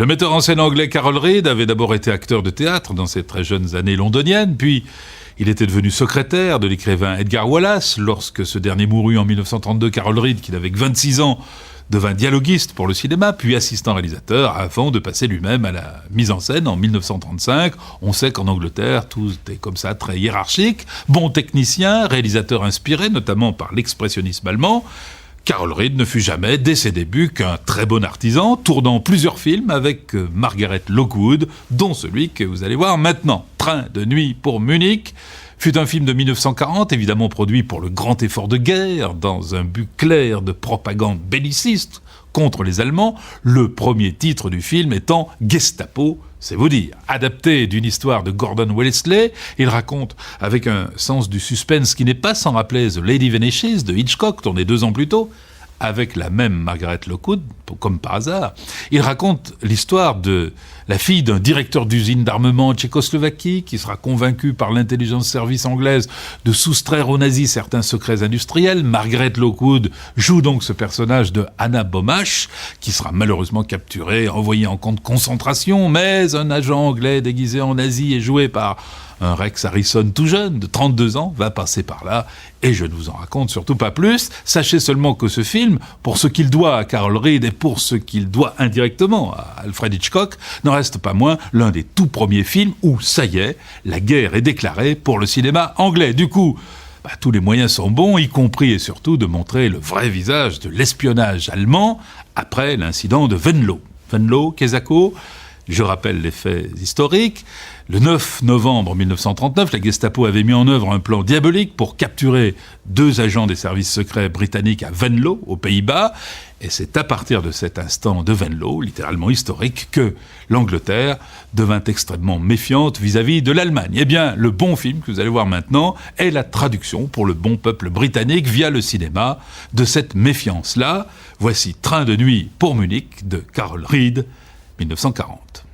Le metteur en scène anglais Carol Reed avait d'abord été acteur de théâtre dans ses très jeunes années londoniennes, puis il était devenu secrétaire de l'écrivain Edgar Wallace. Lorsque ce dernier mourut en 1932, Carol Reed, qui n'avait que 26 ans, devint dialoguiste pour le cinéma, puis assistant réalisateur, avant de passer lui-même à la mise en scène en 1935. On sait qu'en Angleterre, tout est comme ça, très hiérarchique. Bon technicien, réalisateur inspiré, notamment par l'expressionnisme allemand, Carol Reed ne fut jamais, dès ses débuts, qu'un très bon artisan, tournant plusieurs films avec Margaret Lockwood, dont celui que vous allez voir maintenant, Train de nuit pour Munich, fut un film de 1940, évidemment produit pour le grand effort de guerre, dans un but clair de propagande belliciste contre les Allemands, le premier titre du film étant Gestapo, c'est vous dire. Adapté d'une histoire de Gordon Wellesley, il raconte, avec un sens du suspense qui n'est pas sans rappeler The Lady Vanishes de Hitchcock, tourné 2 ans plus tôt, avec la même Margaret Lockwood, comme par hasard. Il raconte l'histoire de la fille d'un directeur d'usine d'armement en Tchécoslovaquie qui sera convaincu par l'intelligence service anglaise de soustraire aux nazis certains secrets industriels. Margaret Lockwood joue donc ce personnage de Anna Bomash, qui sera malheureusement capturé, envoyé en camp de concentration, mais un agent anglais déguisé en nazi et joué par un Rex Harrison tout jeune, de 32 ans, va passer par là, et je ne vous en raconte surtout pas plus. Sachez seulement que ce film, pour ce qu'il doit à Carol Reed et pour ce qu'il doit indirectement à Alfred Hitchcock, n'en reste pas moins l'un des tout premiers films où, ça y est, la guerre est déclarée pour le cinéma anglais. Du coup, tous les moyens sont bons, y compris et surtout de montrer le vrai visage de l'espionnage allemand après l'incident de Venlo. Venlo, Quesaco. Je rappelle les faits historiques. Le 9 novembre 1939, la Gestapo avait mis en œuvre un plan diabolique pour capturer 2 agents des services secrets britanniques à Venlo, aux Pays-Bas. Et c'est à partir de cet instant de Venlo, littéralement historique, que l'Angleterre devint extrêmement méfiante vis-à-vis de l'Allemagne. Eh bien, le bon film que vous allez voir maintenant est la traduction pour le bon peuple britannique via le cinéma de cette méfiance-là. Voici Train de nuit pour Munich de Carol Reed, 1940.